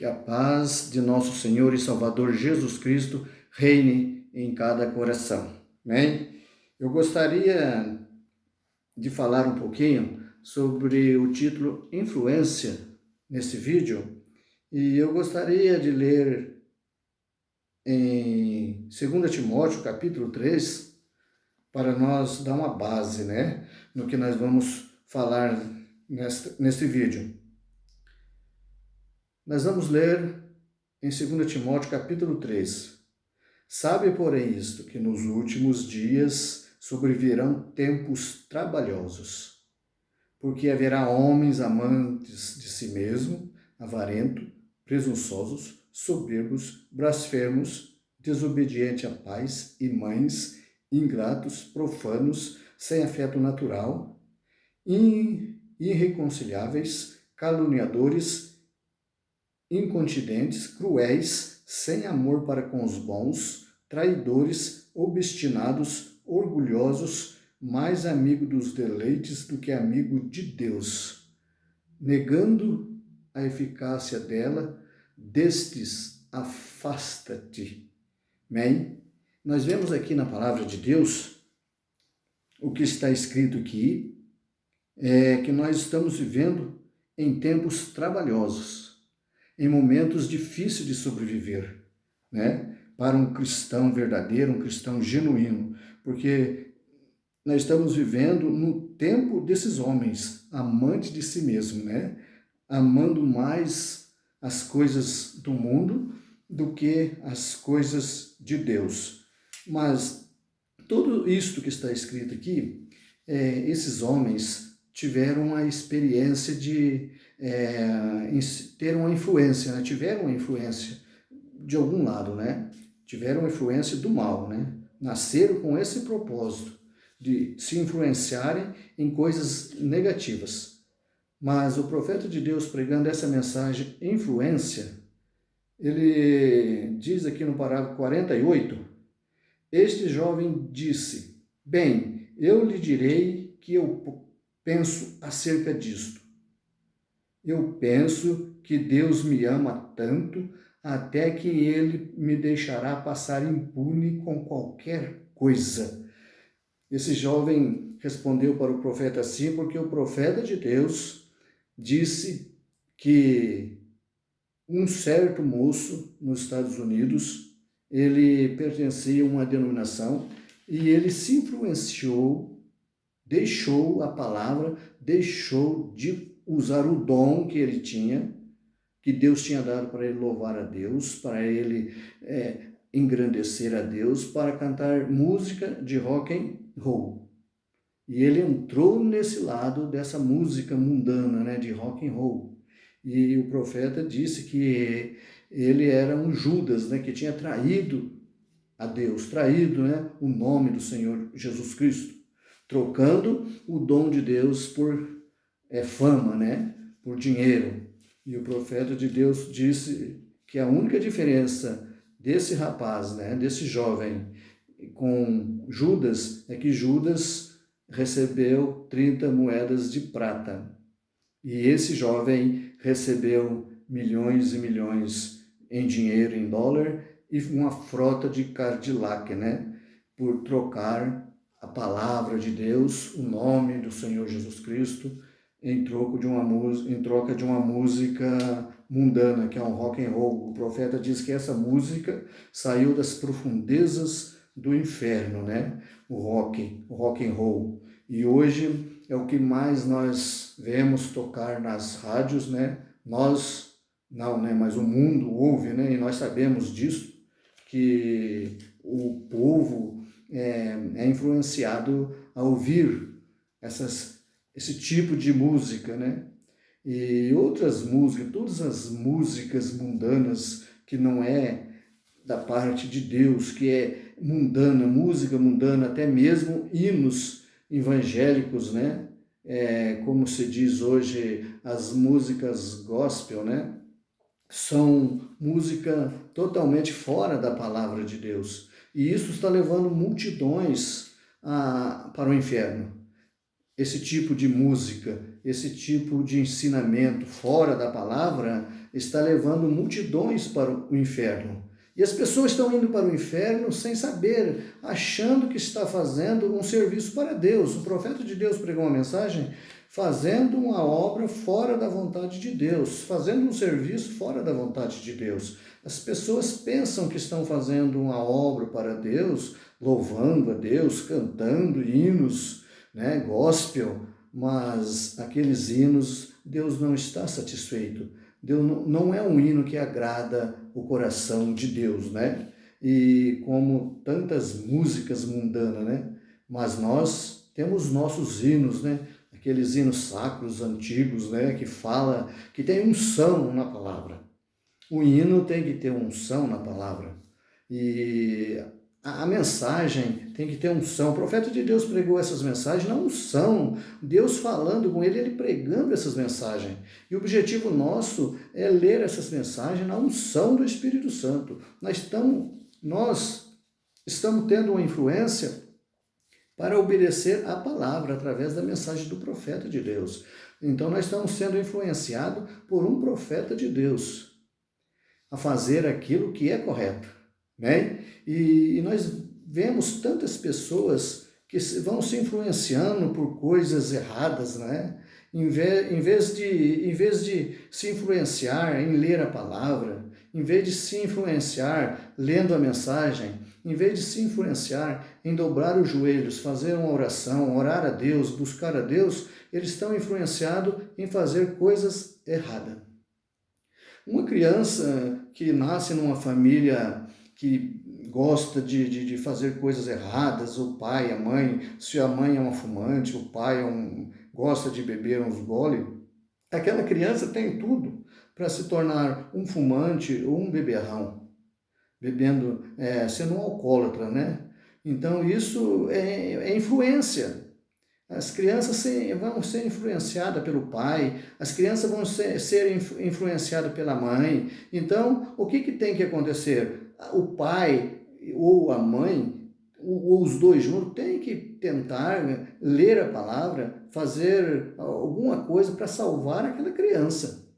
Que a paz de nosso Senhor e Salvador Jesus Cristo reine em cada coração. Amém? Eu gostaria de falar um pouquinho sobre o título Influência nesse vídeo, e eu gostaria de ler em 2 Timóteo, capítulo 3, para nós dar uma base, no que nós vamos falar neste vídeo. Nós vamos ler em 2 Timóteo, capítulo 3. Sabe, porém, isto, que nos últimos dias sobrevirão tempos trabalhosos, porque haverá homens amantes de si mesmo, avarentos, presunçosos, soberbos, blasfemos, desobedientes a pais e mães, ingratos, profanos, sem afeto natural, irreconciliáveis, caluniadores, incontinentes, cruéis, sem amor para com os bons, traidores, obstinados, orgulhosos, mais amigo dos deleites do que amigo de Deus, negando a eficácia dela, destes afasta-te. Amém? Nós vemos aqui na palavra de Deus, o que está escrito aqui, é que nós estamos vivendo em tempos trabalhosos, em momentos difíceis de sobreviver, para um cristão verdadeiro, um cristão genuíno, porque nós estamos vivendo no tempo desses homens, amantes de si mesmo, amando mais as coisas do mundo do que as coisas de Deus. Mas tudo isto que está escrito aqui, esses homens tiveram a experiência de ter uma influência, tiveram uma influência de algum lado, tiveram influência do mal, nasceram com esse propósito de se influenciarem em coisas negativas. Mas o profeta de Deus, pregando essa mensagem, influência, ele diz aqui no parágrafo 48, este jovem disse, bem, eu lhe direi que eu penso acerca disto. Eu penso que Deus me ama tanto até que Ele me deixará passar impune com qualquer coisa. Esse jovem respondeu para o profeta assim, porque o profeta de Deus disse que um certo moço nos Estados Unidos, ele pertencia a uma denominação e ele se influenciou, deixou a palavra, deixou de usar o dom que ele tinha, que Deus tinha dado para ele louvar a Deus, para ele engrandecer a Deus, para cantar música de rock and roll. E ele entrou nesse lado dessa música mundana, de rock and roll. E o profeta disse que ele era um Judas, que tinha traído a Deus, traído o nome do Senhor Jesus Cristo, trocando o dom de Deus por fama, por dinheiro. E o profeta de Deus disse que a única diferença desse rapaz, desse jovem, com Judas, é que Judas recebeu 30 moedas de prata. E esse jovem recebeu milhões e milhões em dinheiro, em dólar, e uma frota de Cadillac, por trocar a palavra de Deus, o nome do Senhor Jesus Cristo, em troca de uma música mundana, que é um rock and roll. O profeta diz que essa música saiu das profundezas do inferno, o rock and roll. E hoje é o que mais nós vemos tocar nas rádios, Nós não, mas o mundo ouve, e nós sabemos disso, que o povo é influenciado a ouvir esse tipo de música, E outras músicas, todas as músicas mundanas que não é da parte de Deus, que é mundana, música mundana, até mesmo hinos evangélicos, como se diz hoje, as músicas gospel, são música totalmente fora da palavra de Deus. E isso está levando multidões para o inferno. Esse tipo de música, esse tipo de ensinamento fora da palavra está levando multidões para o inferno. E as pessoas estão indo para o inferno sem saber, achando que está fazendo um serviço para Deus. O profeta de Deus pregou uma mensagem fazendo uma obra fora da vontade de Deus, fazendo um serviço fora da vontade de Deus. As pessoas pensam que estão fazendo uma obra para Deus, louvando a Deus, cantando hinos, gospel, mas aqueles hinos, Deus não está satisfeito. Deus não é um hino que agrada o coração de Deus, E como tantas músicas mundanas, Mas nós temos nossos hinos, Aqueles hinos sacros, antigos, que fala, que tem unção na palavra. O hino tem que ter unção na palavra. E a mensagem tem que ter unção. O profeta de Deus pregou essas mensagens na unção. Deus falando com ele, ele pregando essas mensagens. E o objetivo nosso é ler essas mensagens na unção do Espírito Santo. Nós estamos tendo uma influência para obedecer a palavra através da mensagem do profeta de Deus. Então nós estamos sendo influenciados por um profeta de Deus a fazer aquilo que é correto, E nós vemos tantas pessoas que vão se influenciando por coisas erradas, Em vez de se influenciar em ler a palavra, em vez de se influenciar lendo a mensagem, em vez de se influenciar em dobrar os joelhos, fazer uma oração, orar a Deus, buscar a Deus, eles estão influenciados em fazer coisas erradas. Uma criança que nasce numa família que gosta de fazer coisas erradas, o pai, a mãe, se a mãe é uma fumante, o pai gosta de beber uns gole, aquela criança tem tudo para se tornar um fumante ou um beberrão, sendo um alcoólatra, Então isso é influência. As crianças vão ser influenciadas pelo pai, as crianças vão ser influenciadas pela mãe. Então, o que tem que acontecer? O pai ou a mãe, ou os dois juntos, têm que tentar ler a palavra, fazer alguma coisa para salvar aquela criança.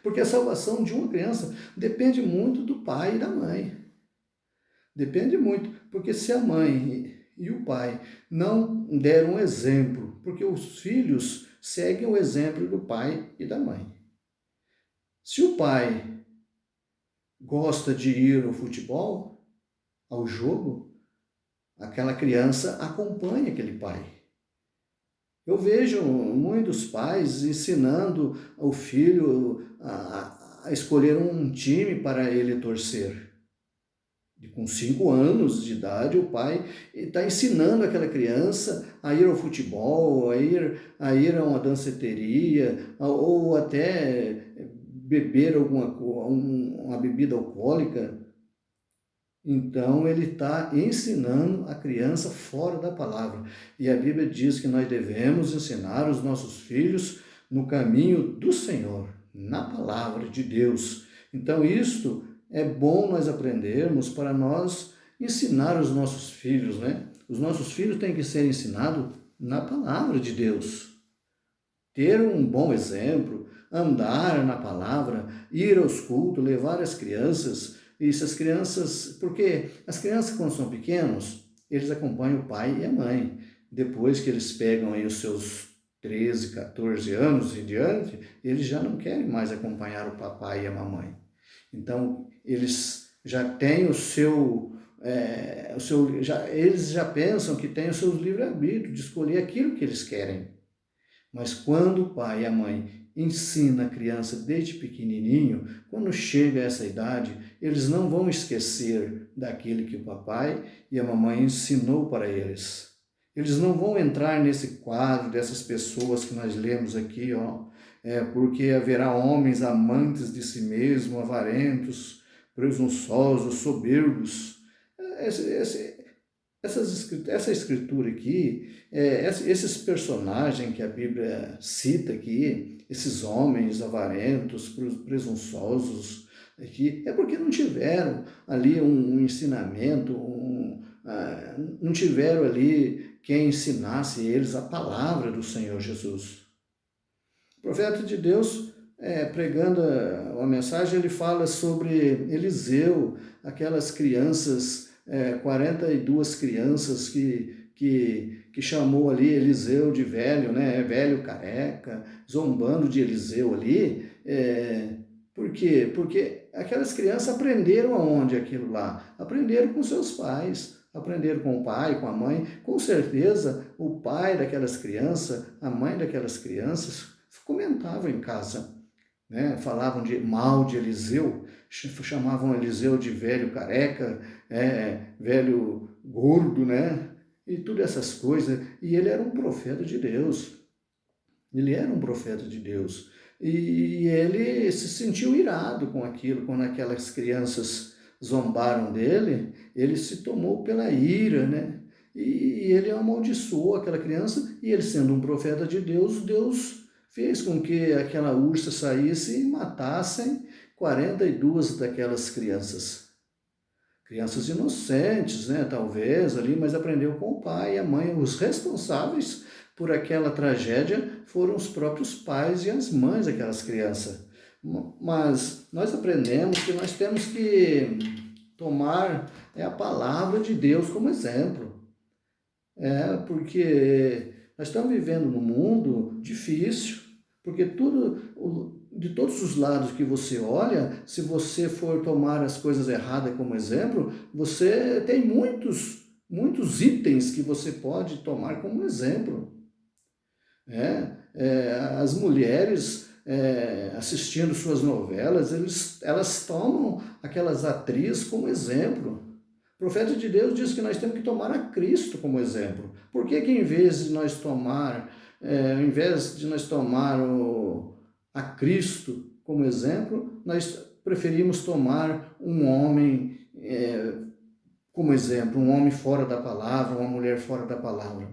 Porque a salvação de uma criança depende muito do pai e da mãe. Depende muito, porque se a mãe e o pai não deram um exemplo, porque os filhos seguem o exemplo do pai e da mãe. Se o pai gosta de ir ao futebol, ao jogo, aquela criança acompanha aquele pai. Eu vejo muitos pais ensinando o filho a escolher um time para ele torcer. Com 5 anos de idade, o pai está ensinando aquela criança a ir ao futebol, a ir a uma danceteria, ou até beber uma bebida alcoólica. Então, ele está ensinando a criança fora da palavra. E a Bíblia diz que nós devemos ensinar os nossos filhos no caminho do Senhor, na palavra de Deus. Então, isto é bom nós aprendermos para nós ensinar os nossos filhos, Os nossos filhos têm que ser ensinados na palavra de Deus. Ter um bom exemplo, andar na palavra, ir aos cultos, levar as crianças. Porque as crianças quando são pequenos, eles acompanham o pai e a mãe. Depois que eles pegam aí os seus 13, 14 anos em diante, eles já não querem mais acompanhar o papai e a mamãe. Então, eles já têm eles já pensam que têm o seu livre-arbítrio de escolher aquilo que eles querem. Mas quando o pai e a mãe ensinam a criança desde pequenininho, quando chega a essa idade, eles não vão esquecer daquilo que o papai e a mamãe ensinou para eles. Eles não vão entrar nesse quadro dessas pessoas que nós lemos aqui, porque haverá homens amantes de si mesmo, avarentos, presunçosos, soberbos. Essa escritura aqui, esses personagens que a Bíblia cita aqui, esses homens avarentos, presunçosos, aqui, é porque não tiveram ali um ensinamento, não tiveram ali quem ensinasse eles a palavra do Senhor Jesus. O profeta de Deus pregando uma mensagem, ele fala sobre Eliseu, aquelas crianças, 42 crianças que chamou ali Eliseu de velho, né? Velho careca, zombando de Eliseu ali. Por quê? Porque aquelas crianças aprenderam aonde aquilo lá? Aprenderam com seus pais, aprenderam com o pai, com a mãe. Com certeza, o pai daquelas crianças, a mãe daquelas crianças, comentavam em casa, né? Falavam mal de Eliseu, chamavam Eliseu de velho careca, velho gordo, né? E todas essas coisas. E ele era um profeta de Deus. Ele era um profeta de Deus. E ele se sentiu irado com aquilo, quando aquelas crianças zombaram dele, ele se tomou pela ira, né? E ele amaldiçoou aquela criança, e ele sendo um profeta de Deus, Deus fez com que aquela ursa saísse e matassem 42 daquelas crianças. Crianças inocentes, né, talvez ali, mas aprendeu com o pai e a mãe. Os responsáveis por aquela tragédia foram os próprios pais e as mães daquelas crianças. Mas nós aprendemos que nós temos que tomar a palavra de Deus como exemplo. Porque nós estamos vivendo num mundo difícil, porque de todos os lados que você olha, se você for tomar as coisas erradas como exemplo, você tem muitos itens que você pode tomar como exemplo. As mulheres assistindo suas novelas, elas tomam aquelas atrizes como exemplo. O profeta de Deus diz que nós temos que tomar a Cristo como exemplo. Por que em vez de nós tomar, a Cristo como exemplo, nós preferimos tomar um homem como exemplo, um homem fora da palavra, uma mulher fora da palavra?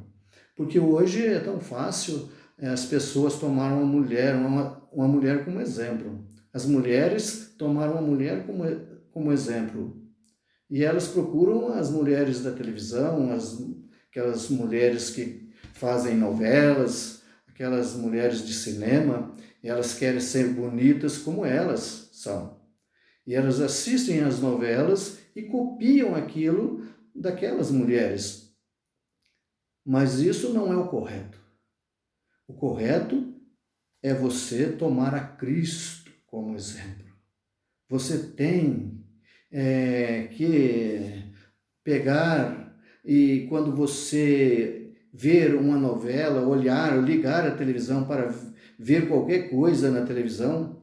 Porque hoje é tão fácil as pessoas tomaram uma mulher como exemplo. As mulheres tomaram uma mulher como exemplo. E elas procuram as mulheres da televisão, aquelas mulheres que fazem novelas, aquelas mulheres de cinema, e elas querem ser bonitas como elas são. E elas assistem às novelas e copiam aquilo daquelas mulheres. Mas isso não é o correto. O correto é você tomar a Cristo como exemplo. Você tem que pegar e quando você ver uma novela, ligar a televisão para ver qualquer coisa na televisão,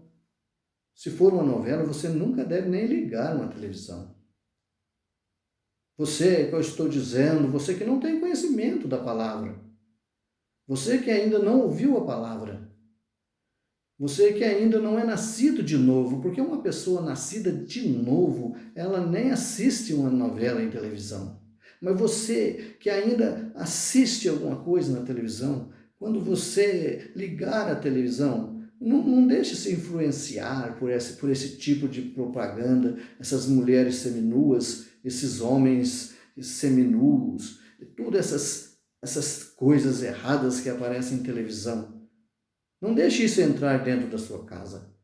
se for uma novela, você nunca deve nem ligar uma televisão. Você, que eu estou dizendo, você que não tem conhecimento da palavra, você que ainda não ouviu a palavra, você que ainda não é nascido de novo, porque uma pessoa nascida de novo, ela nem assiste uma novela em televisão. Mas você que ainda assiste alguma coisa na televisão, quando você ligar a televisão, não deixe se influenciar por esse tipo de propaganda, essas mulheres seminuas, esses homens seminus, todas essas coisas erradas que aparecem em televisão. Não deixe isso entrar dentro da sua casa.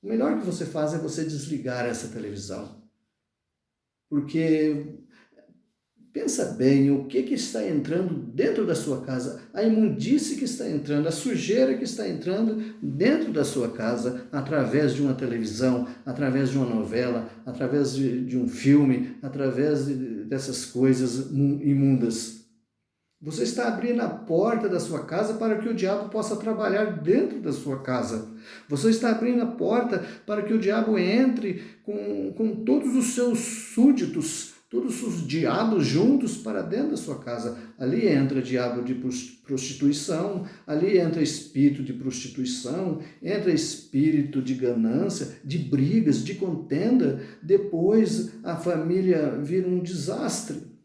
O melhor que você faz é você desligar essa televisão. Porque pensa bem o que está entrando dentro da sua casa, a imundície que está entrando, a sujeira que está entrando dentro da sua casa, através de uma televisão, através de uma novela, através de um filme, através dessas coisas imundas. Você está abrindo a porta da sua casa para que o diabo possa trabalhar dentro da sua casa. Você está abrindo a porta para que o diabo entre com todos os seus súditos, todos os diabos juntos para dentro da sua casa. Ali entra diabo de prostituição, ali entra espírito de prostituição, entra espírito de ganância, de brigas, de contenda. Depois a família vira um desastre.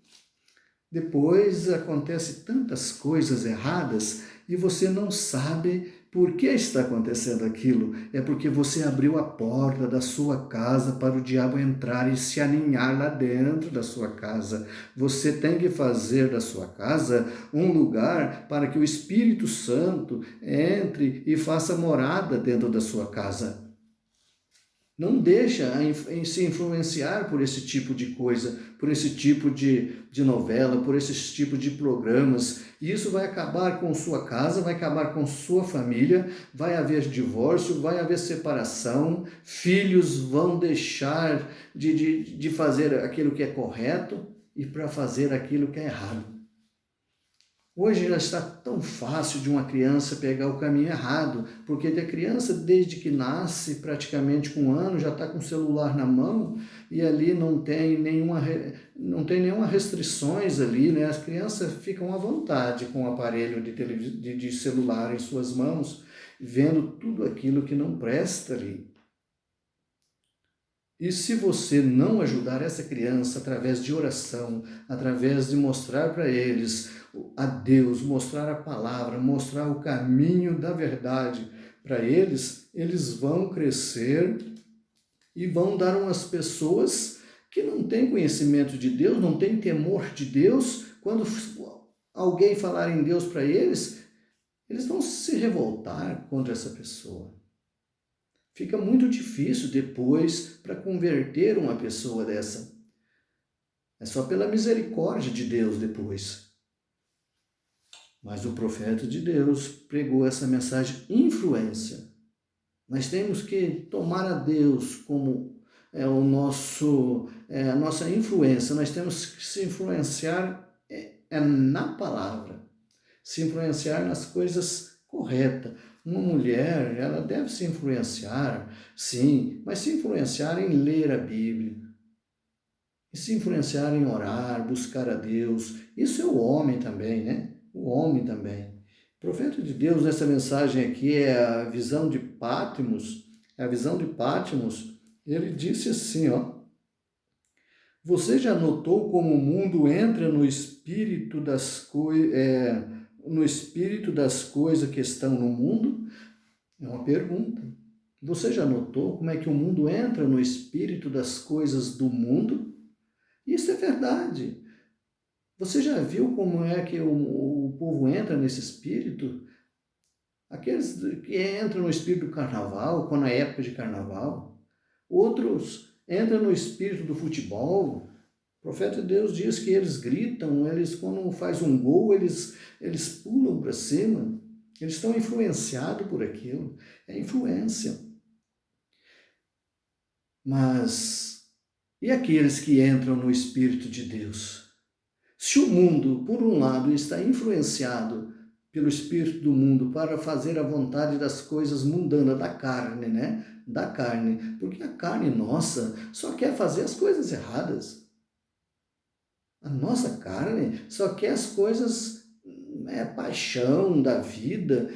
Depois acontece tantas coisas erradas e você não sabe Por que está acontecendo aquilo? É porque você abriu a porta da sua casa para o diabo entrar e se aninhar lá dentro da sua casa. Você tem que fazer da sua casa um lugar para que o Espírito Santo entre e faça morada dentro da sua casa. Não deixa se influenciar por esse tipo de coisa, por esse tipo de novela, por esse tipo de programas. Isso vai acabar com sua casa, vai acabar com sua família, vai haver divórcio, vai haver separação, filhos vão deixar de fazer aquilo que é correto e para fazer aquilo que é errado. Hoje já está tão fácil de uma criança pegar o caminho errado, porque a criança, desde que nasce, praticamente com 1 ano, já está com o celular na mão e ali não tem nenhuma restrições ali, né? As crianças ficam à vontade com o aparelho de celular em suas mãos, vendo tudo aquilo que não presta ali. E se você não ajudar essa criança através de oração, através de mostrar para eles a Deus, mostrar a palavra, mostrar o caminho da verdade para eles, eles vão crescer e vão dar umas pessoas que não têm conhecimento de Deus, não têm temor de Deus. Quando alguém falar em Deus para eles, eles vão se revoltar contra essa pessoa. Fica muito difícil depois para converter uma pessoa dessa. É só pela misericórdia de Deus depois. Mas o profeta de Deus pregou essa mensagem influência. Nós temos que tomar a Deus como a nossa influência. Nós temos que se influenciar na palavra, se influenciar nas coisas corretas. Uma mulher, ela deve se influenciar, sim, mas se influenciar em ler a Bíblia, e se influenciar em orar, buscar a Deus. Isso é o homem também, né? O homem também. O profeta de Deus, nessa mensagem aqui, é a visão de Pátimos. É a visão de Pátimos. Ele disse assim, ó: você já notou como o mundo entra no espírito das coisas que estão no mundo? É uma pergunta. Você já notou como é que o mundo entra no espírito das coisas do mundo? Isso é verdade. Você já viu como é que o povo entra nesse espírito? Aqueles que entram no espírito do carnaval, quando é época de carnaval. Outros entram no espírito do futebol. O profeta de Deus diz que eles gritam, quando faz um gol, eles pulam para cima. Eles estão influenciados por aquilo. É influência. Mas, e aqueles que entram no Espírito de Deus? Se o mundo, por um lado, está influenciado pelo Espírito do mundo para fazer a vontade das coisas mundanas da carne, né? Da carne. Porque a carne nossa só quer fazer as coisas erradas. A nossa carne só quer as coisas paixão da vida,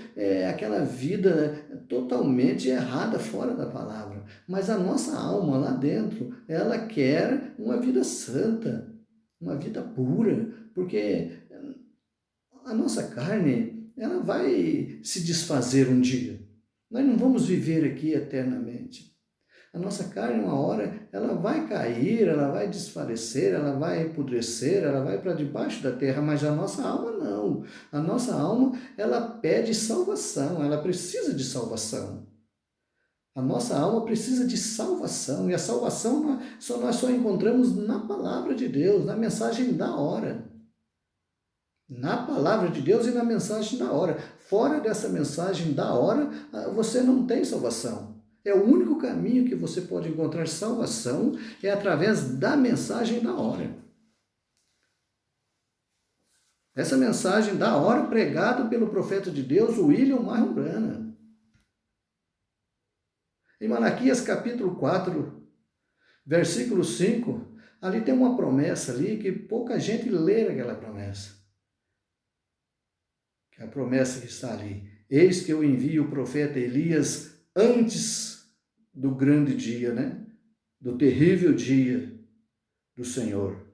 aquela vida totalmente errada, fora da palavra. Mas a nossa alma lá dentro, ela quer uma vida santa, uma vida pura, porque a nossa carne, ela vai se desfazer um dia. Nós não vamos viver aqui eternamente. A nossa carne, uma hora, ela vai cair, ela vai desfalecer, ela vai apodrecer, ela vai para debaixo da terra, mas a nossa alma não. A nossa alma, ela pede salvação, ela precisa de salvação. A nossa alma precisa de salvação, e a salvação nós só encontramos na palavra de Deus, na mensagem da hora. Na palavra de Deus e na mensagem da hora. Fora dessa mensagem da hora, você não tem salvação. É o único caminho que você pode encontrar salvação, é através da mensagem da hora. Essa mensagem da hora pregada pelo profeta de Deus, William Marron Branham. Em Malaquias capítulo 4, versículo 5, ali tem uma promessa ali que pouca gente lê aquela promessa. Que é a promessa que está ali. Eis que eu envio o profeta Elias antes do grande dia, né? Do terrível dia do Senhor.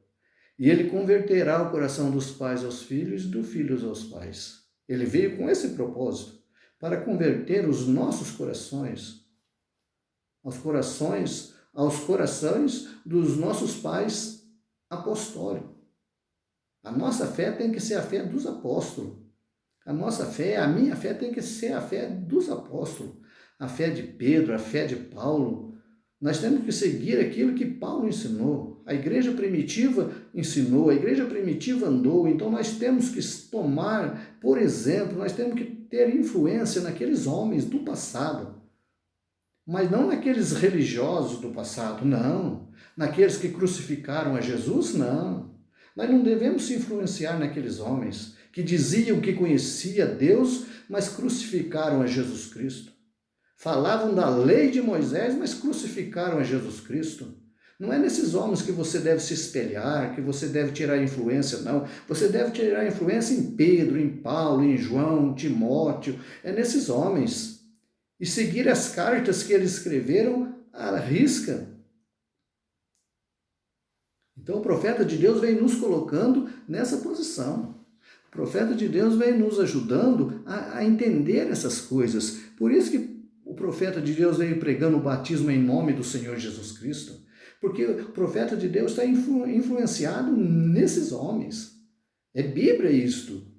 E ele converterá o coração dos pais aos filhos e dos filhos aos pais. Ele veio com esse propósito, para converter os nossos corações aos corações dos nossos pais apostólicos. A nossa fé tem que ser a fé dos apóstolos. A nossa fé, a minha fé tem que ser a fé dos apóstolos. A fé de Pedro, a fé de Paulo. Nós temos que seguir aquilo que Paulo ensinou. A igreja primitiva ensinou, a igreja primitiva andou. Então nós temos que tomar, por exemplo, nós temos que ter influência naqueles homens do passado. Mas não naqueles religiosos do passado, não. Naqueles que crucificaram a Jesus, não. Nós não devemos se influenciar naqueles homens que diziam que conhecia Deus, mas crucificaram a Jesus Cristo. Falavam da lei de Moisés, mas crucificaram a Jesus Cristo. Não é nesses homens que você deve se espelhar, que você deve tirar influência, não. Você deve tirar influência em Pedro, em Paulo, em João, em Timóteo. É nesses homens. E seguir as cartas que eles escreveram à risca. Então o profeta de Deus vem nos colocando nessa posição. O profeta de Deus vem nos ajudando a entender essas coisas. Por isso que o profeta de Deus veio pregando o batismo em nome do Senhor Jesus Cristo. Porque o profeta de Deus está influenciado nesses homens. É Bíblia isto.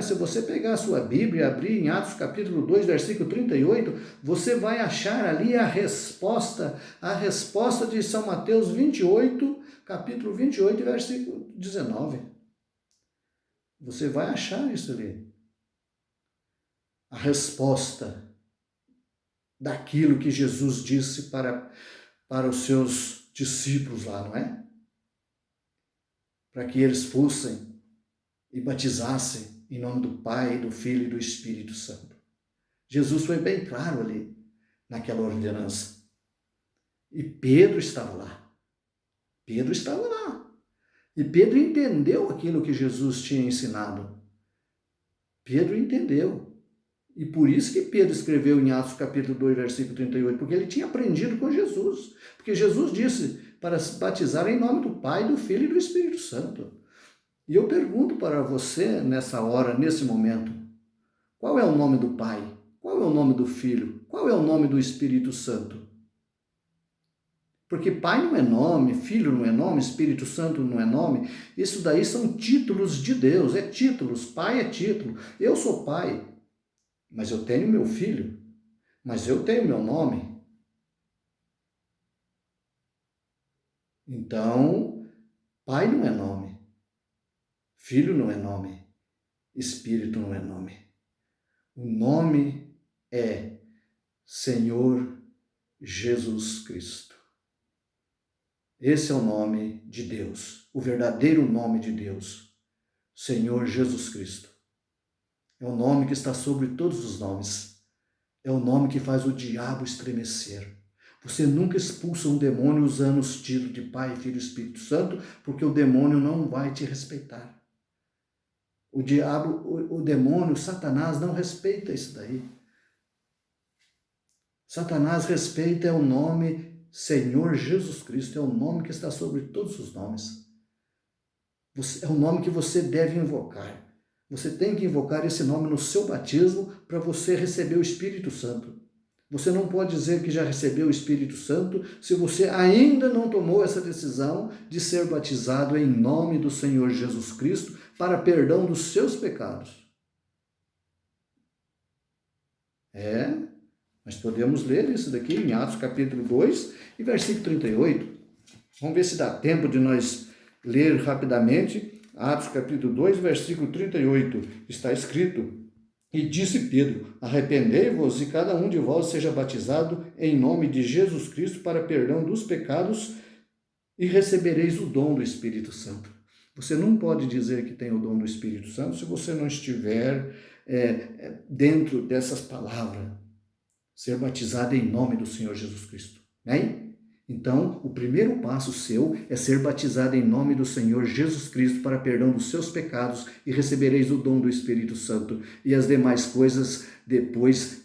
Se você pegar a sua Bíblia e abrir em Atos capítulo 2, versículo 38, você vai achar ali a resposta de São Mateus 28, capítulo 28, versículo 19. Você vai achar isso ali. A resposta daquilo que Jesus disse para os seus discípulos lá, não é? Para que eles fossem e batizassem em nome do Pai, do Filho e do Espírito Santo. Jesus foi bem claro ali, naquela ordenança. E Pedro estava lá. Pedro estava lá. E Pedro entendeu aquilo que Jesus tinha ensinado. Pedro entendeu. E por isso que Pedro escreveu em Atos capítulo 2, versículo 38, porque ele tinha aprendido com Jesus. Porque Jesus disse para se batizar em nome do Pai, do Filho e do Espírito Santo. E eu pergunto para você, nessa hora, nesse momento, qual é o nome do Pai? Qual é o nome do Filho? Qual é o nome do Espírito Santo? Porque Pai não é nome, Filho não é nome, Espírito Santo não é nome. Isso daí são títulos de Deus, é títulos. Pai é título. Eu sou pai, mas eu tenho meu filho, mas eu tenho meu nome. Então, Pai não é nome. Filho não é nome, Espírito não é nome. O nome é Senhor Jesus Cristo. Esse é o nome de Deus, o verdadeiro nome de Deus, Senhor Jesus Cristo. É o nome que está sobre todos os nomes. É o nome que faz o diabo estremecer. Você nunca expulsa um demônio usando os títulos de Pai, Filho e Espírito Santo, porque o demônio não vai te respeitar. O diabo, o demônio, Satanás não respeita isso daí. Satanás respeita o nome Senhor Jesus Cristo, é o nome que está sobre todos os nomes. É o nome que você deve invocar. Você tem que invocar esse nome no seu batismo para você receber o Espírito Santo. Você não pode dizer que já recebeu o Espírito Santo se você ainda não tomou essa decisão de ser batizado em nome do Senhor Jesus Cristo para perdão dos seus pecados. Nós podemos ler isso daqui em Atos capítulo 2 e versículo 38. Vamos ver se dá tempo de nós ler rapidamente. Atos capítulo 2, versículo 38. Está escrito: E disse Pedro: Arrependei-vos e cada um de vós seja batizado em nome de Jesus Cristo para perdão dos pecados e recebereis o dom do Espírito Santo. Você não pode dizer que tem o dom do Espírito Santo se você não estiver dentro dessas palavras. Ser batizado em nome do Senhor Jesus Cristo. Né? Então, o primeiro passo seu é ser batizado em nome do Senhor Jesus Cristo para perdão dos seus pecados e recebereis o dom do Espírito Santo. E as demais coisas depois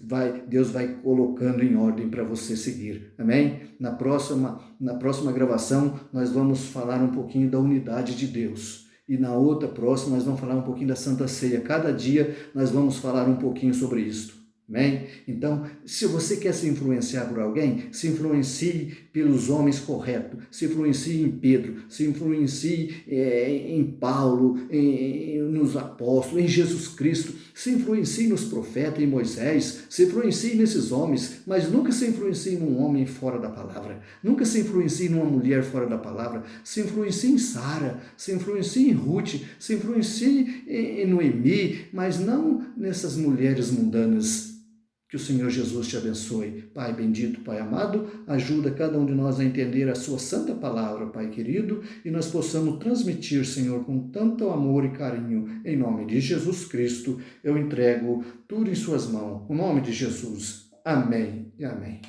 Deus vai colocando em ordem para você seguir. Amém? Na próxima gravação nós vamos falar um pouquinho da unidade de Deus. e na outra próxima nós vamos falar um pouquinho da Santa Ceia. Cada dia nós vamos falar um pouquinho sobre isso. Amém? Então, se você quer se influenciar por alguém, se influencie pelos homens corretos, se influencie em Pedro, se influencie em Paulo, nos apóstolos, em Jesus Cristo, se influencie nos profetas, em Moisés, se influencie nesses homens, mas nunca se influencie num homem fora da palavra, nunca se influencie numa mulher fora da palavra, se influencie em Sara, se influencie em Ruth, se influencie em Noemi, mas não nessas mulheres mundanas. Que o Senhor Jesus te abençoe. Pai bendito, Pai amado, ajuda cada um de nós a entender a sua santa palavra, Pai querido, e nós possamos transmitir, Senhor, com tanto amor e carinho. Em nome de Jesus Cristo, eu entrego tudo em suas mãos. Em nome de Jesus. Amém e amém.